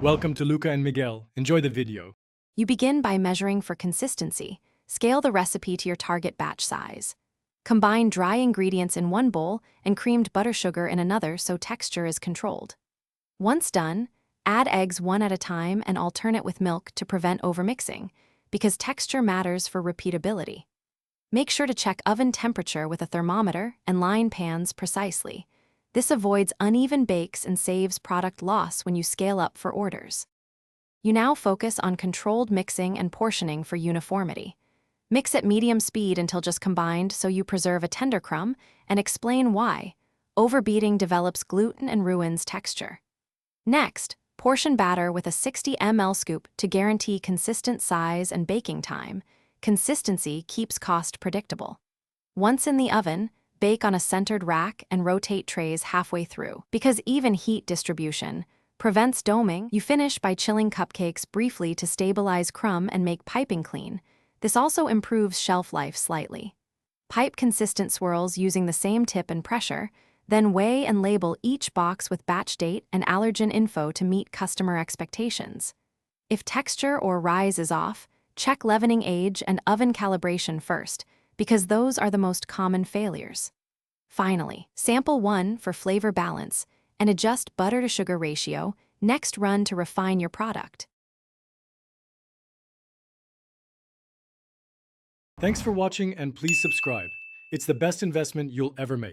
Welcome to Luca and Miguel. Enjoy the video. You begin by measuring for consistency. Scale the recipe to your target batch size. Combine dry ingredients in one bowl and creamed butter sugar in another so texture is controlled. Once done, add eggs one at a time and alternate with milk to prevent overmixing, because texture matters for repeatability. Make sure to check oven temperature with a thermometer and line pans precisely. This avoids uneven bakes and saves product loss when you scale up for orders. You now focus on controlled mixing and portioning for uniformity. Mix at medium speed until just combined so you preserve a tender crumb, and explain why. Overbeating develops gluten and ruins texture. Next, portion batter with a 60 ml scoop to guarantee consistent size and baking time. Consistency keeps cost predictable. Once in the oven, bake on a centered rack and rotate trays halfway through. Because even heat distribution prevents doming, you finish by chilling cupcakes briefly to stabilize crumb and make piping clean. This also improves shelf life slightly. Pipe consistent swirls using the same tip and pressure, then weigh and label each box with batch date and allergen info to meet customer expectations. If texture or rise is off, check leavening age and oven calibration first, because those are the most common failures. Finally, sample one for flavor balance and adjust butter to sugar ratio. Next, run to refine your product. Thanks for watching and please subscribe. It's the best investment you'll ever make.